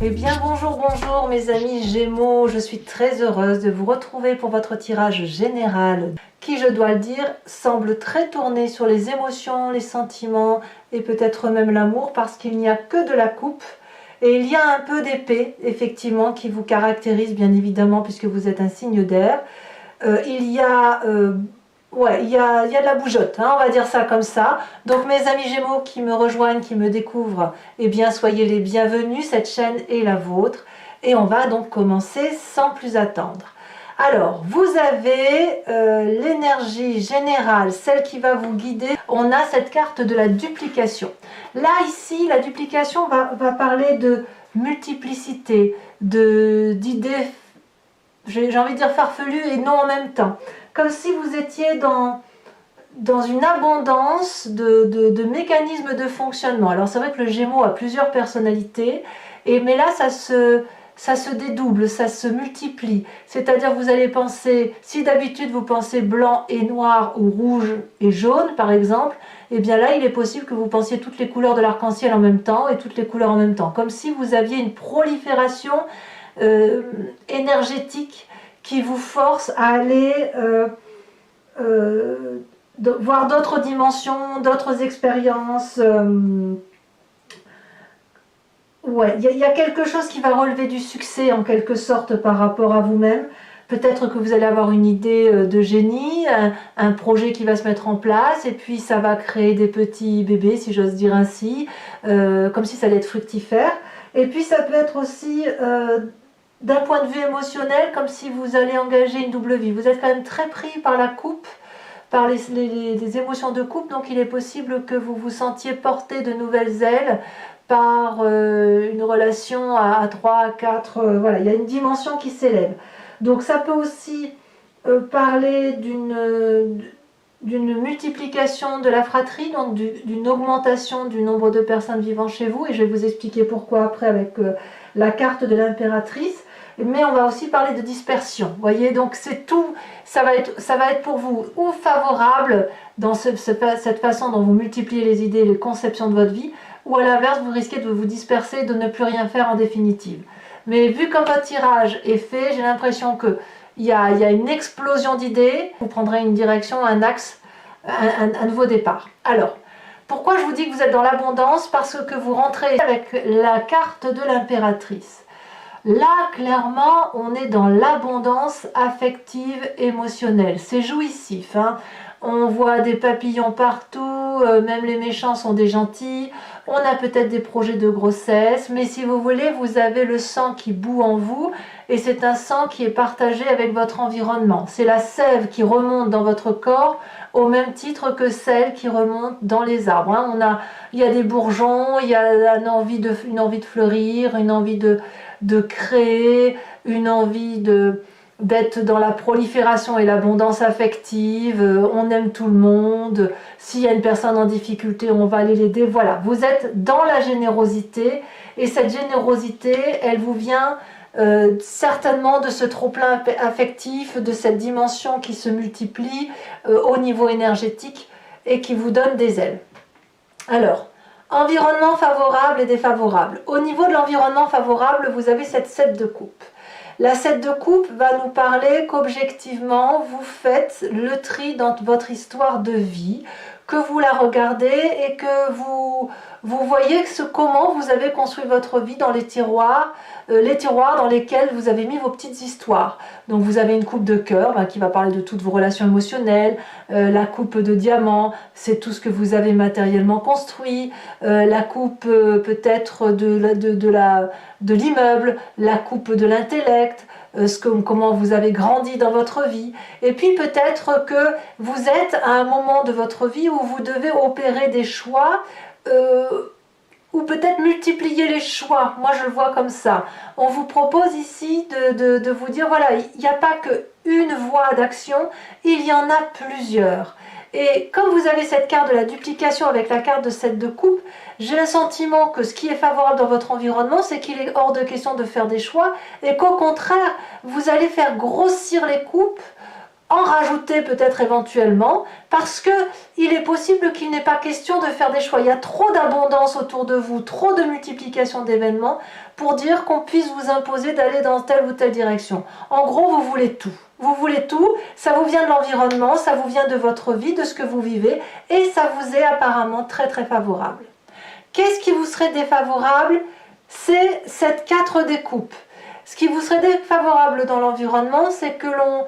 Eh bien bonjour mes amis Gémeaux, je suis très heureuse de vous retrouver pour votre tirage général qui, je dois le dire, semble très tourné sur les émotions, les sentiments et peut-être même l'amour parce qu'il n'y a que de la coupe et il y a un peu d'épée effectivement qui vous caractérise bien évidemment puisque vous êtes un signe d'air. Il y a de la bougeotte, hein, on va dire ça comme ça. Donc mes amis Gémeaux qui me rejoignent, qui me découvrent, eh bien soyez les bienvenus, cette chaîne est la vôtre. Et on va donc commencer sans plus attendre. Alors, vous avez l'énergie générale, celle qui va vous guider. On a cette carte de la duplication. Là, ici, la duplication va parler de multiplicité, d'idées, j'ai envie de dire farfelues et non en même temps. Comme si vous étiez dans une abondance de mécanismes de fonctionnement. Alors c'est vrai que le Gémeaux a plusieurs personnalités, mais là ça se dédouble, ça se multiplie. C'est-à-dire vous allez penser, si d'habitude vous pensez blanc et noir ou rouge et jaune par exemple, et bien là il est possible que vous pensiez toutes les couleurs de l'arc-en-ciel en même temps et toutes les couleurs en même temps. Comme si vous aviez une prolifération énergétique qui vous force à aller voir d'autres dimensions, d'autres expériences. Ouais, il y a quelque chose qui va relever du succès en quelque sorte par rapport à vous-même. Peut-être que vous allez avoir une idée de génie, un projet qui va se mettre en place et puis ça va créer des petits bébés, si j'ose dire ainsi, comme si ça allait être fructifère. Et puis ça peut être aussi d'un point de vue émotionnel, comme si vous allez engager une double vie. Vous êtes quand même très pris par la coupe, par les émotions de couple, donc il est possible que vous vous sentiez porter de nouvelles ailes par une relation à 3, à 4, voilà, il y a une dimension qui s'élève. Donc ça peut aussi parler d'une multiplication de la fratrie, donc d'une augmentation du nombre de personnes vivant chez vous, et je vais vous expliquer pourquoi après avec la carte de l'impératrice. Mais on va aussi parler de dispersion, vous voyez, donc c'est tout, ça va être pour vous ou favorable dans cette façon dont vous multipliez les idées, les conceptions de votre vie, ou à l'inverse, vous risquez de vous disperser, de ne plus rien faire en définitive. Mais vu comme votre tirage est fait, j'ai l'impression qu'il y a une explosion d'idées, vous prendrez une direction, un axe, un nouveau départ. Alors, pourquoi je vous dis que vous êtes dans l'abondance? Parce que vous rentrez avec la carte de l'impératrice. Là, clairement, on est dans l'abondance affective, émotionnelle. C'est jouissif, hein. On voit des papillons partout, même les méchants sont des gentils. On a peut-être des projets de grossesse, mais si vous voulez, vous avez le sang qui bout en vous, et c'est un sang qui est partagé avec votre environnement. C'est la sève qui remonte dans votre corps, au même titre que celle qui remonte dans les arbres, hein. Il y a des bourgeons, il y a une envie de fleurir, une envie de créer, une envie d'être dans la prolifération et l'abondance affective, on aime tout le monde, s'il y a une personne en difficulté, on va aller l'aider, voilà, vous êtes dans la générosité, et cette générosité, elle vous vient certainement de ce trop-plein affectif, de cette dimension qui se multiplie au niveau énergétique et qui vous donne des ailes. Alors, environnement favorable et défavorable. Au niveau de l'environnement favorable, vous avez cette 7 de coupe. La 7 de coupe va nous parler qu'objectivement, vous faites le tri dans votre histoire de vie, que vous la regardez et que vous voyez comment vous avez construit votre vie dans les tiroirs dans lesquels vous avez mis vos petites histoires. Donc vous avez une coupe de cœur qui va parler de toutes vos relations émotionnelles, la coupe de diamant, c'est tout ce que vous avez matériellement construit, la coupe peut-être de l'immeuble, la coupe de l'intellect, comment vous avez grandi dans votre vie, et puis peut-être que vous êtes à un moment de votre vie où vous devez opérer des choix, ou peut-être multiplier les choix. Moi je le vois comme ça. On vous propose ici de vous dire, voilà, il n'y a pas qu'une voie d'action, il y en a plusieurs. Et comme vous avez cette carte de la duplication avec la carte de 7 de coupe, j'ai le sentiment que ce qui est favorable dans votre environnement, c'est qu'il est hors de question de faire des choix, et qu'au contraire, vous allez faire grossir les coupes en rajouter peut-être éventuellement, parce que il est possible qu'il n'est pas question de faire des choix. Il y a trop d'abondance autour de vous, trop de multiplication d'événements pour dire qu'on puisse vous imposer d'aller dans telle ou telle direction. En gros, vous voulez tout. Vous voulez tout, ça vous vient de l'environnement, ça vous vient de votre vie, de ce que vous vivez, et ça vous est apparemment très très favorable. Qu'est-ce qui vous serait défavorable? C'est cette 4 découpes. Ce qui vous serait défavorable dans l'environnement, c'est que l'on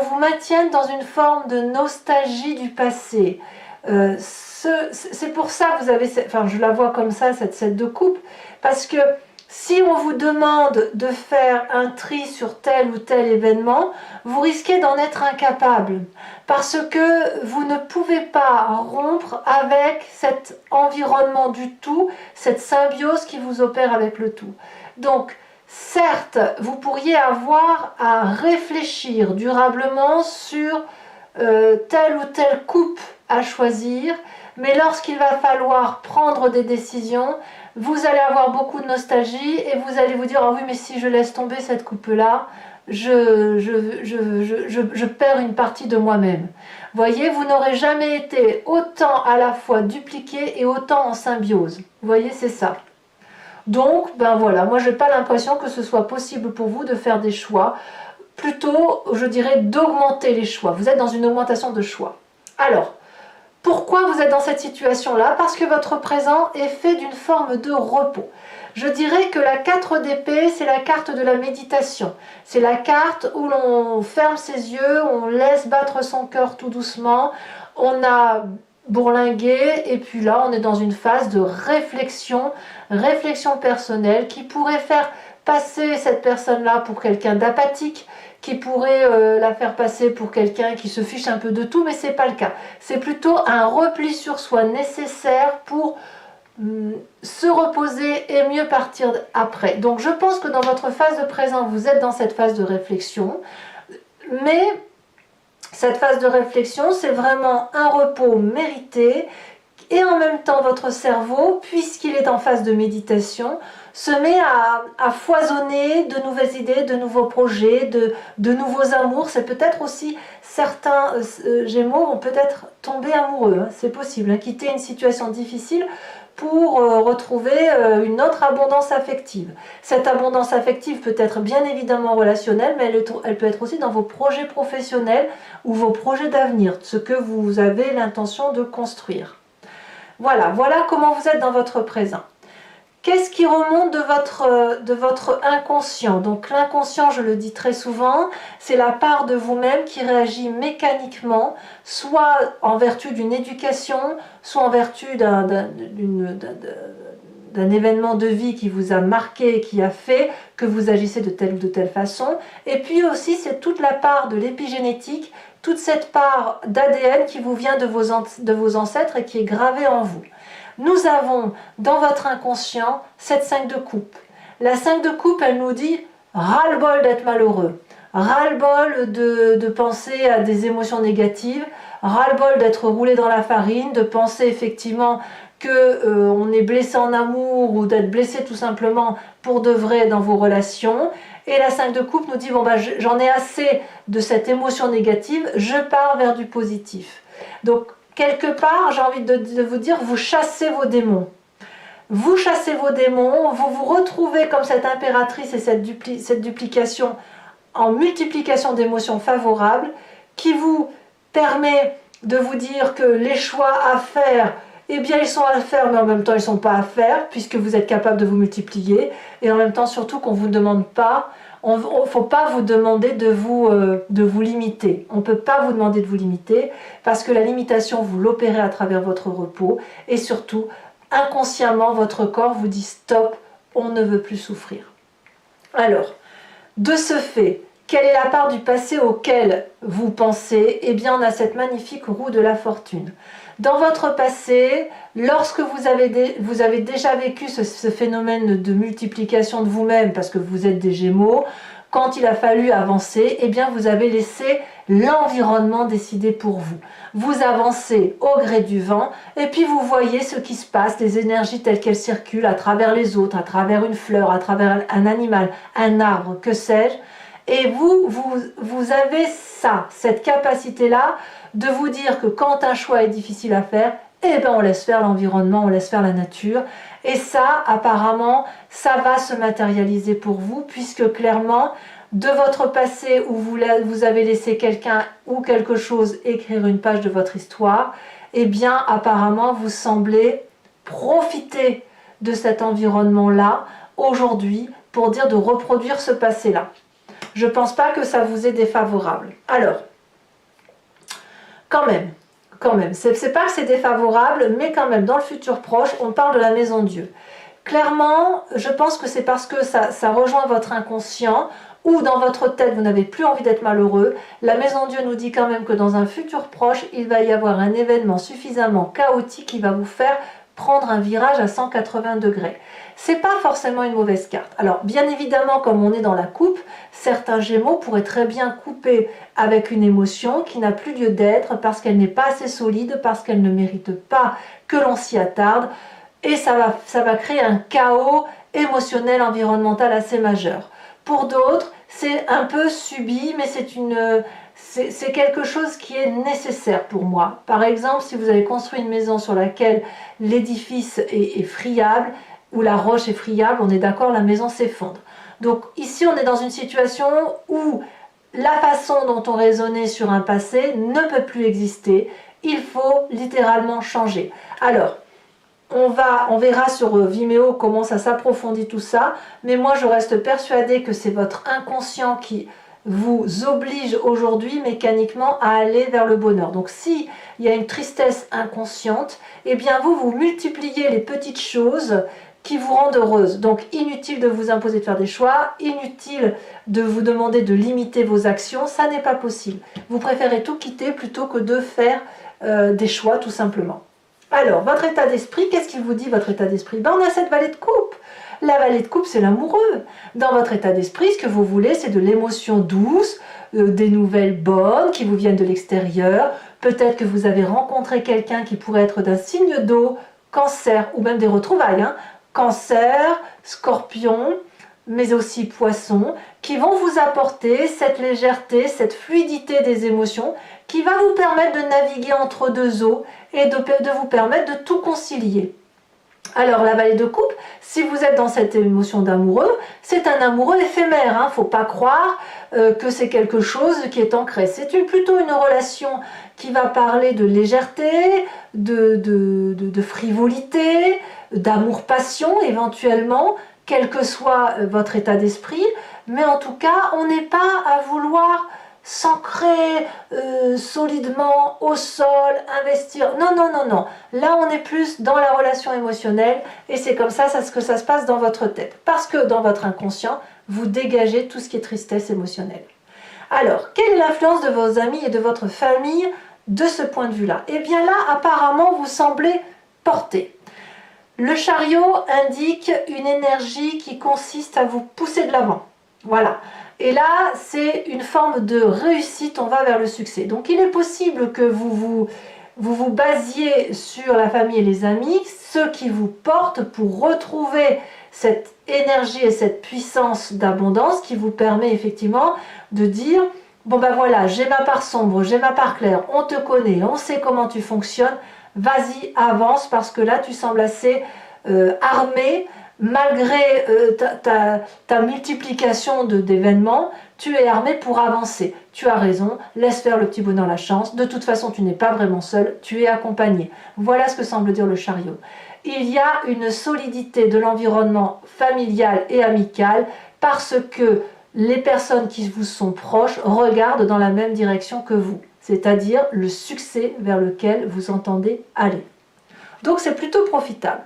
vous maintienne dans une forme de nostalgie du passé. C'est pour ça que vous avez, enfin je la vois comme ça, cette 7 de coupe, parce que si on vous demande de faire un tri sur tel ou tel événement, vous risquez d'en être incapable parce que vous ne pouvez pas rompre avec cet environnement du tout, cette symbiose qui vous opère avec le tout. Donc, certes, vous pourriez avoir à réfléchir durablement sur telle ou telle coupe à choisir, mais lorsqu'il va falloir prendre des décisions, vous allez avoir beaucoup de nostalgie et vous allez vous dire « Ah oui, mais si je laisse tomber cette coupe-là, je perds une partie de moi-même. » Voyez, vous n'aurez jamais été autant à la fois dupliqué et autant en symbiose. Vous voyez, c'est ça. Donc, ben voilà, moi je n'ai pas l'impression que ce soit possible pour vous de faire des choix. Plutôt, je dirais, d'augmenter les choix. Vous êtes dans une augmentation de choix. Alors, pourquoi vous êtes dans cette situation-là? Parce que votre présent est fait d'une forme de repos. Je dirais que la 4 d'épée, c'est la carte de la méditation. C'est la carte où l'on ferme ses yeux, on laisse battre son cœur tout doucement, on a bourlingué et puis là, on est dans une phase de réflexion personnelle qui pourrait faire passer cette personne-là pour quelqu'un d'apathique, qui pourrait la faire passer pour quelqu'un qui se fiche un peu de tout, mais ce n'est pas le cas. C'est plutôt un repli sur soi nécessaire pour se reposer et mieux partir après. Donc je pense que dans votre phase de présent, vous êtes dans cette phase de réflexion, mais cette phase de réflexion, c'est vraiment un repos mérité, et en même temps votre cerveau, puisqu'il est en phase de méditation, se met à foisonner de nouvelles idées, de nouveaux projets, de nouveaux amours. C'est peut-être aussi certains Gémeaux vont peut-être tomber amoureux, hein, c'est possible, hein, quitter une situation difficile pour retrouver une autre abondance affective. Cette abondance affective peut être bien évidemment relationnelle, mais elle peut être aussi dans vos projets professionnels ou vos projets d'avenir, ce que vous avez l'intention de construire. Voilà comment vous êtes dans votre présent. Qu'est-ce qui remonte de votre inconscient? Donc l'inconscient, je le dis très souvent, c'est la part de vous-même qui réagit mécaniquement, soit en vertu d'une éducation, soit en vertu d'un événement de vie qui vous a marqué, qui a fait que vous agissez de telle ou de telle façon. Et puis aussi, c'est toute la part de l'épigénétique, toute cette part d'ADN qui vous vient de vos ancêtres et qui est gravée en vous. Nous avons dans votre inconscient cette 5 de coupe. La 5 de coupe, elle nous dit ras-le-bol d'être malheureux, ras-le-bol de penser à des émotions négatives, ras-le-bol d'être roulé dans la farine, de penser effectivement qu'on est blessé en amour ou d'être blessé tout simplement pour de vrai dans vos relations. Et la 5 de coupe nous dit bon bah j'en ai assez de cette émotion négative, je pars vers du positif. Donc quelque part, j'ai envie de vous dire, vous chassez vos démons. Vous chassez vos démons, vous vous retrouvez comme cette impératrice et cette duplication en multiplication d'émotions favorables qui vous permet de vous dire que les choix à faire, eh bien ils sont à faire, mais en même temps ils ne sont pas à faire puisque vous êtes capable de vous multiplier et en même temps surtout qu'on ne vous demande pas. Il ne faut pas vous demander de vous limiter. On ne peut pas vous demander de vous limiter parce que la limitation, vous l'opérez à travers votre repos et surtout, inconsciemment, votre corps vous dit stop, on ne veut plus souffrir. Alors, de ce fait, quelle est la part du passé auquel vous pensez? Eh bien, on a cette magnifique roue de la fortune. Dans votre passé, lorsque vous avez déjà vécu ce phénomène de multiplication de vous-même, parce que vous êtes des Gémeaux, quand il a fallu avancer, eh bien vous avez laissé l'environnement décider pour vous. Vous avancez au gré du vent, et puis vous voyez ce qui se passe, les énergies telles qu'elles circulent à travers les autres, à travers une fleur, à travers un animal, un arbre, que sais-je. Et vous avez ça, cette capacité-là de vous dire que quand un choix est difficile à faire, eh ben on laisse faire l'environnement, on laisse faire la nature. Et ça, apparemment, ça va se matérialiser pour vous, puisque clairement, de votre passé où vous avez laissé quelqu'un ou quelque chose écrire une page de votre histoire, eh bien, apparemment, vous semblez profiter de cet environnement-là aujourd'hui pour dire de reproduire ce passé-là. Je ne pense pas que ça vous est défavorable. Alors, quand même, c'est pas que c'est défavorable, mais quand même, dans le futur proche, on parle de la maison Dieu. Clairement, je pense que c'est parce que ça rejoint votre inconscient, ou dans votre tête, vous n'avez plus envie d'être malheureux. La maison Dieu nous dit quand même que dans un futur proche, il va y avoir un événement suffisamment chaotique qui va vous faire prendre un virage à 180 degrés. C'est pas forcément une mauvaise carte. Alors, bien évidemment, comme on est dans la coupe, certains Gémeaux pourraient très bien couper avec une émotion qui n'a plus lieu d'être parce qu'elle n'est pas assez solide, parce qu'elle ne mérite pas que l'on s'y attarde. Et ça va créer un chaos émotionnel, environnemental assez majeur. Pour d'autres, c'est un peu subi, mais c'est quelque chose qui est nécessaire pour moi. Par exemple, si vous avez construit une maison sur laquelle l'édifice est friable, ou la roche est friable, on est d'accord, la maison s'effondre. Donc ici, on est dans une situation où la façon dont on raisonnait sur un passé ne peut plus exister. Il faut littéralement changer. Alors, on verra sur Vimeo comment ça s'approfondit tout ça, mais moi je reste persuadée que c'est votre inconscient qui vous oblige aujourd'hui mécaniquement à aller vers le bonheur. Donc si il y a une tristesse inconsciente, eh bien vous multipliez les petites choses qui vous rendent heureuse. Donc inutile de vous imposer de faire des choix, inutile de vous demander de limiter vos actions, ça n'est pas possible. Vous préférez tout quitter plutôt que de faire des choix tout simplement. Alors, votre état d'esprit, qu'est-ce qu'il vous dit, votre état d'esprit? Ben, on a cette vallée de coupe. La vallée de coupe, c'est l'amoureux. Dans votre état d'esprit, ce que vous voulez, c'est de l'émotion douce, des nouvelles bonnes qui vous viennent de l'extérieur. Peut-être que vous avez rencontré quelqu'un qui pourrait être d'un signe d'eau, Cancer, ou même des retrouvailles. Cancer, Scorpion, mais aussi Poisson, qui vont vous apporter cette légèreté, cette fluidité des émotions, qui va vous permettre de naviguer entre deux eaux et de vous permettre de tout concilier. Alors la vallée de coupe, si vous êtes dans cette émotion d'amoureux, c'est un amoureux éphémère, il ne faut pas croire que c'est quelque chose qui est ancré. C'est plutôt une relation qui va parler de légèreté, de frivolité, d'amour-passion éventuellement, quel que soit votre état d'esprit, mais en tout cas, on n'est pas à vouloir s'ancrer solidement au sol, investir. Non, non, non, non. Là, on est plus dans la relation émotionnelle et c'est comme ça que ça se passe dans votre tête. Parce que dans votre inconscient, vous dégagez tout ce qui est tristesse émotionnelle. Alors, quelle est l'influence de vos amis et de votre famille de ce point de vue-là? Eh bien là, apparemment, vous semblez porter. Le chariot indique une énergie qui consiste à vous pousser de l'avant. Voilà. Et là, c'est une forme de réussite, on va vers le succès. Donc il est possible que vous basiez sur la famille et les amis, ceux qui vous portent pour retrouver cette énergie et cette puissance d'abondance qui vous permet effectivement de dire « Bon ben voilà, j'ai ma part sombre, j'ai ma part claire, on te connaît, on sait comment tu fonctionnes, vas-y, avance parce que là tu sembles assez armé. » Malgré ta multiplication d'événements, tu es armé pour avancer. Tu as raison, laisse faire le petit bonheur la chance. De toute façon, tu n'es pas vraiment seul, tu es accompagné. Voilà ce que semble dire le chariot. Il y a une solidité de l'environnement familial et amical parce que les personnes qui vous sont proches regardent dans la même direction que vous, c'est-à-dire le succès vers lequel vous entendez aller. Donc c'est plutôt profitable.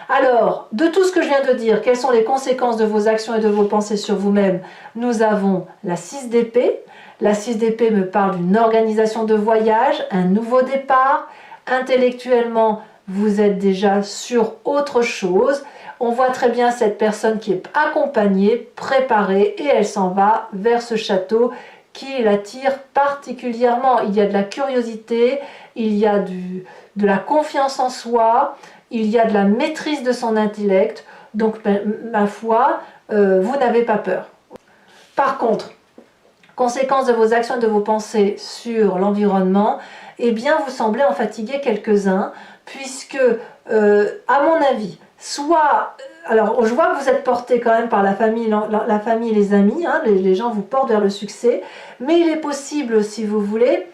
Alors, de tout ce que je viens de dire, quelles sont les conséquences de vos actions et de vos pensées sur vous-même? Nous avons la 6 d'épée. La 6 d'épée me parle d'une organisation de voyage, un nouveau départ. Intellectuellement, vous êtes déjà sur autre chose. On voit très bien cette personne qui est accompagnée, préparée, et elle s'en va vers ce château qui l'attire particulièrement. Il y a de la curiosité, il y a de la confiance en soi, il y a de la maîtrise de son intellect, donc ma foi, vous n'avez pas peur. Par contre, conséquence de vos actions et de vos pensées sur l'environnement, eh bien vous semblez en fatiguer quelques-uns, puisque, à mon avis, soit... Alors, je vois que vous êtes porté quand même par la famille et les amis, hein, les gens vous portent vers le succès, mais il est possible, si vous voulez,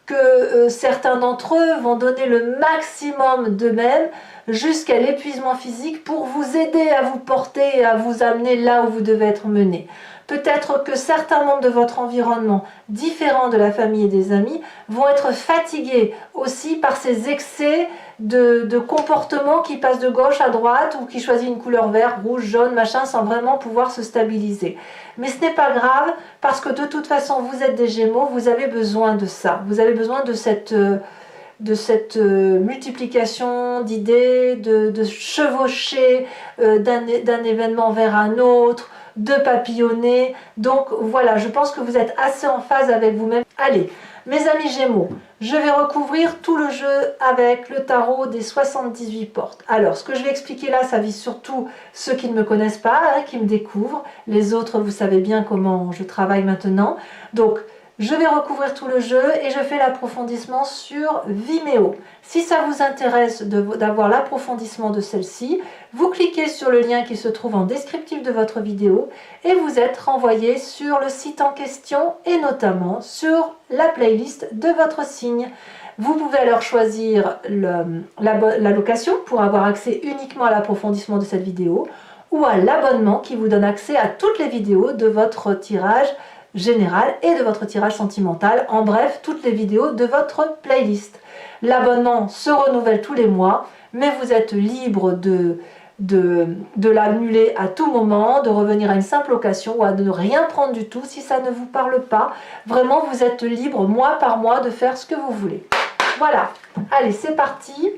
que certains d'entre eux vont donner le maximum d'eux-mêmes jusqu'à l'épuisement physique pour vous aider à vous porter et à vous amener là où vous devez être mené. Peut-être que certains membres de votre environnement, différents de la famille et des amis, vont être fatigués aussi par ces excès de comportement qui passent de gauche à droite ou qui choisit une couleur vert, rouge, jaune, machin, sans vraiment pouvoir se stabiliser. Mais ce n'est pas grave, parce que de toute façon, vous êtes des Gémeaux, vous avez besoin de ça. Vous avez besoin de cette multiplication d'idées, de chevaucher d'un événement vers un autre, de papillonner. Donc voilà, je pense que vous êtes assez en phase avec vous-même. Allez, mes amis Gémeaux, je vais recouvrir tout le jeu avec le tarot des 78 portes. Alors, ce que je vais expliquer là, ça vise surtout ceux qui ne me connaissent pas, hein, qui me découvrent. Les autres, vous savez bien comment je travaille maintenant. Donc, je vais recouvrir tout le jeu et je fais l'approfondissement sur Vimeo. Si ça vous intéresse d'avoir l'approfondissement de celle-ci, vous cliquez sur le lien qui se trouve en descriptif de votre vidéo et vous êtes renvoyé sur le site en question et notamment sur la playlist de votre signe. Vous pouvez alors choisir la location pour avoir accès uniquement à l'approfondissement de cette vidéo ou à l'abonnement qui vous donne accès à toutes les vidéos de votre tirage général et de votre tirage sentimental, en bref, toutes les vidéos de votre playlist. L'abonnement se renouvelle tous les mois, mais vous êtes libre de l'annuler à tout moment, de revenir à une simple location ou à ne rien prendre du tout si ça ne vous parle pas. Vraiment, vous êtes libre mois par mois de faire ce que vous voulez. Voilà, allez, c'est parti.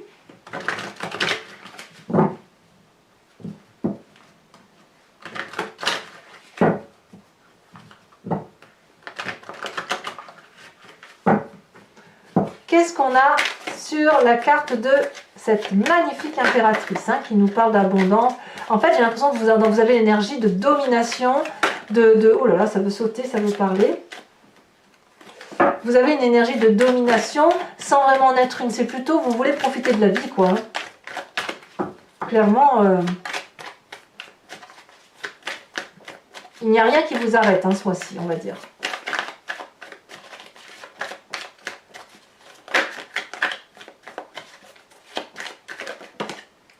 Qu'est-ce qu'on a sur la carte de cette magnifique impératrice qui nous parle d'abondance? En fait, j'ai l'impression que vous avez l'énergie de domination, oh là là, ça veut sauter, ça veut parler. Vous avez une énergie de domination sans vraiment en être une. C'est plutôt, vous voulez profiter de la vie, quoi. Clairement, il n'y a rien qui vous arrête, ce mois-ci, on va dire.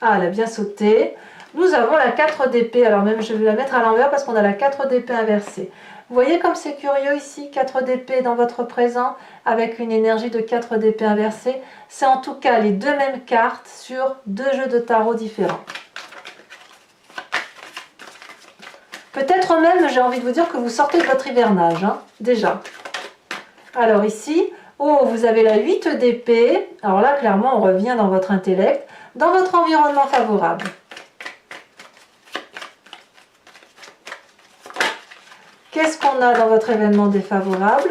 Ah, elle a bien sauté. Nous avons la 4 d'épée. Alors même, je vais la mettre à l'envers parce qu'on a la 4 d'épée inversée. Vous voyez comme c'est curieux ici, 4 d'épée dans votre présent, avec une énergie de 4 d'épée inversée. C'est en tout cas les deux mêmes cartes sur deux jeux de tarot différents. Peut-être même, j'ai envie de vous dire que vous sortez de votre hivernage, déjà. Alors ici, oh, vous avez la 8 d'épée. Alors là, clairement, on revient dans votre intellect. Dans votre environnement favorable. Qu'est-ce qu'on a dans votre événement défavorable?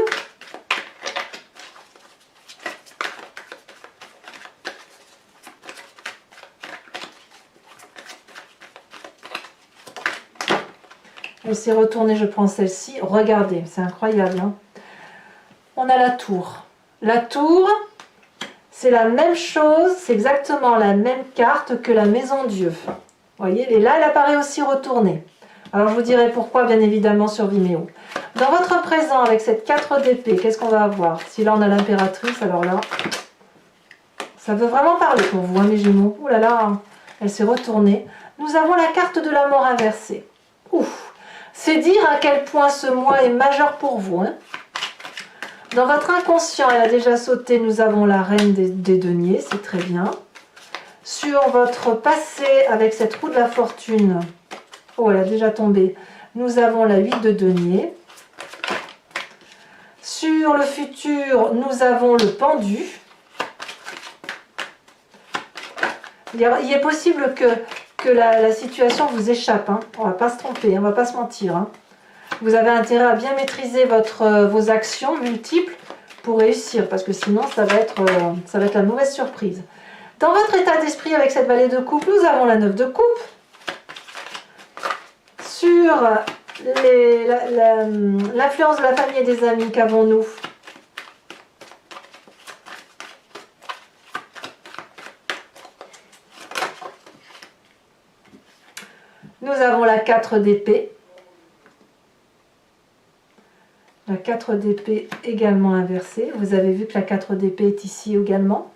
Elle s'est retournée, je prends celle-ci. Regardez, c'est incroyable. On a la tour. La tour... c'est la même chose, c'est exactement la même carte que la maison Dieu. Vous voyez, et là, elle apparaît aussi retournée. Alors, je vous dirai pourquoi, bien évidemment, sur Vimeo. Dans votre présent, avec cette 4 d'épée, qu'est-ce qu'on va avoir? Si là, on a l'impératrice, alors là, ça veut vraiment parler pour vous, mes Gémeaux. Ouh là là, elle s'est retournée. Nous avons la carte de la mort inversée. Ouf, c'est dire à quel point ce mois est majeur pour vous, Dans votre inconscient, elle a déjà sauté, nous avons la reine des deniers, c'est très bien. Sur votre passé, avec cette roue de la fortune, oh, elle a déjà tombé, nous avons la 8 de deniers. Sur le futur, nous avons le pendu. Il est possible que la situation vous échappe, on ne va pas se tromper, on ne va pas se mentir. Vous avez intérêt à bien maîtriser vos actions multiples pour réussir, parce que sinon ça va être la mauvaise surprise. Dans votre état d'esprit avec cette vallée de coupe, nous avons la 9 de coupe. Sur l'influence de la famille et des amis, qu'avons-nous? Nous avons la 4 d'épée. La 4 d'épée également inversée. Vous avez vu que la 4 d'épée est ici également.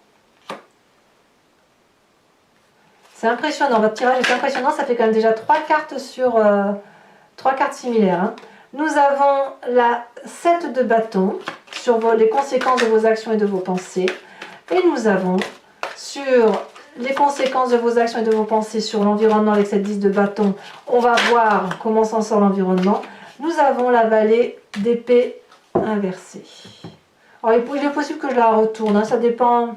C'est impressionnant, votre tirage est impressionnant. Ça fait quand même déjà 3 cartes sur 3 cartes similaires. Hein. Nous avons la 7 de bâton sur les conséquences de vos actions et de vos pensées. Et nous avons sur les conséquences de vos actions et de vos pensées sur l'environnement avec cette 10 de bâton. On va voir comment s'en sort l'environnement. Nous avons la vallée d'épée inversée. Alors, il est possible que je la retourne, hein, ça dépend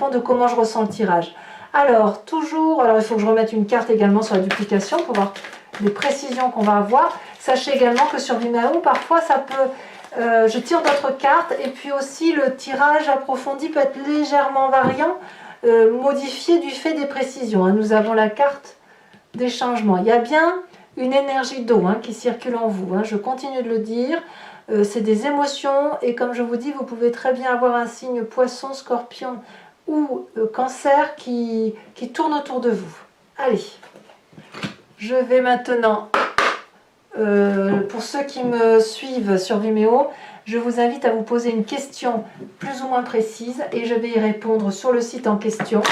de comment je ressens le tirage. Alors, toujours, il faut que je remette une carte également sur la duplication pour voir les précisions qu'on va avoir. Sachez également que sur Vimeo, parfois ça peut, je tire d'autres cartes et puis aussi le tirage approfondi peut être légèrement variant, modifié du fait des précisions. Hein. Nous avons la carte des changements. Il y a bien une énergie d'eau qui circule en vous, je continue de le dire, c'est des émotions et comme je vous dis, vous pouvez très bien avoir un signe poisson, scorpion ou cancer qui tourne autour de vous. Allez, je vais maintenant, pour ceux qui me suivent sur Vimeo, je vous invite à vous poser une question plus ou moins précise et je vais y répondre sur le site en question,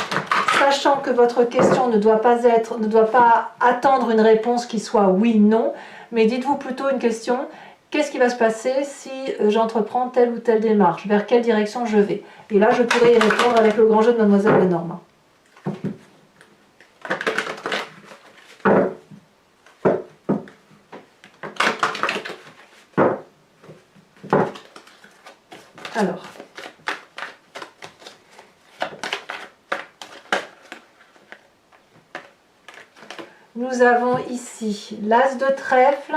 sachant que votre question ne doit pas attendre une réponse qui soit oui, non, mais dites-vous plutôt une question, qu'est-ce qui va se passer si j'entreprends telle ou telle démarche, vers quelle direction je vais? Et là, je pourrai y répondre avec le grand jeu de Mademoiselle Lenormand. Alors, nous avons ici l'As de trèfle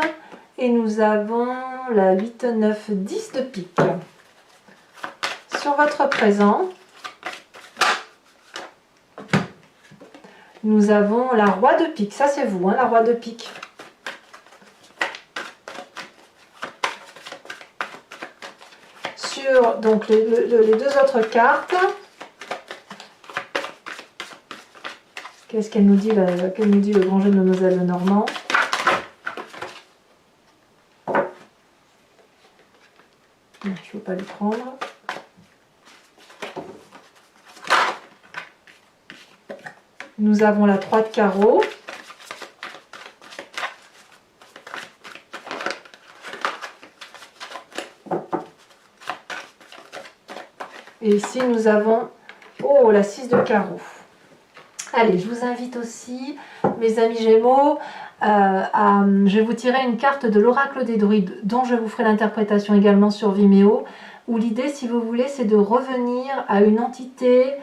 et nous avons la 8, 9, 10 de pique. Sur votre présent, nous avons la Roi de pique. Ça, c'est vous, la Roi de pique. Sur donc, les deux autres cartes, qu'est-ce qu'elle nous dit, le grand jeu de Mademoiselle Lenormand? Je ne veux pas le prendre. Nous avons la 3 de carreau. Et ici, nous avons la 6 de carreau. Allez, je vous invite aussi, mes amis Gémeaux, je vais vous tirer une carte de l'oracle des druides, dont je vous ferai l'interprétation également sur Vimeo, où l'idée, si vous voulez, c'est de revenir à une entité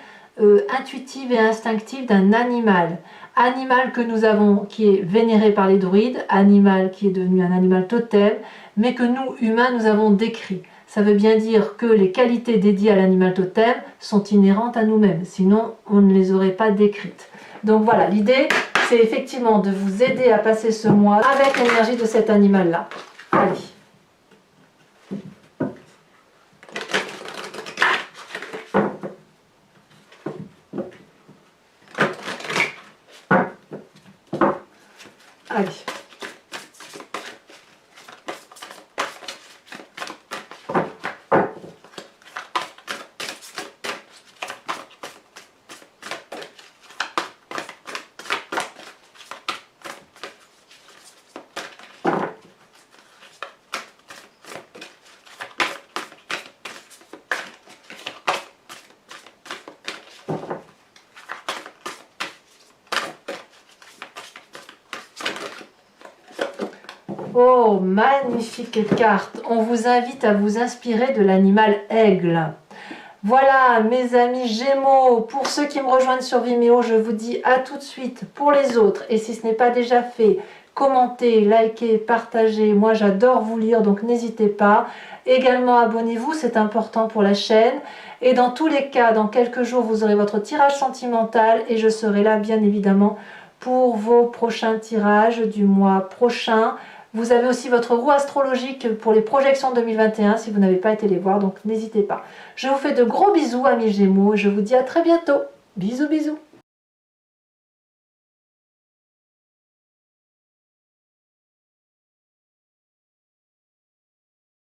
intuitive et instinctive d'un animal. Animal que nous avons, qui est vénéré par les druides, animal qui est devenu un animal totem, mais que nous, humains, nous avons décrit. Ça veut bien dire que les qualités dédiées à l'animal totem sont inhérentes à nous-mêmes, sinon on ne les aurait pas décrites. Donc voilà, l'idée, c'est effectivement de vous aider à passer ce mois avec l'énergie de cet animal-là. Allez. Allez. Oh, magnifique carte! On vous invite à vous inspirer de l'animal aigle. Voilà, mes amis Gémeaux, pour ceux qui me rejoignent sur Vimeo, je vous dis à tout de suite. Pour les autres, et si ce n'est pas déjà fait, commentez, likez, partagez. Moi, j'adore vous lire, donc n'hésitez pas. Également, abonnez-vous, c'est important pour la chaîne. Et dans tous les cas, dans quelques jours, vous aurez votre tirage sentimental et je serai là, bien évidemment, pour vos prochains tirages du mois prochain. Vous avez aussi votre roue astrologique pour les projections 2021 si vous n'avez pas été les voir, donc n'hésitez pas. Je vous fais de gros bisous amis Gémeaux et je vous dis à très bientôt. Bisous bisous.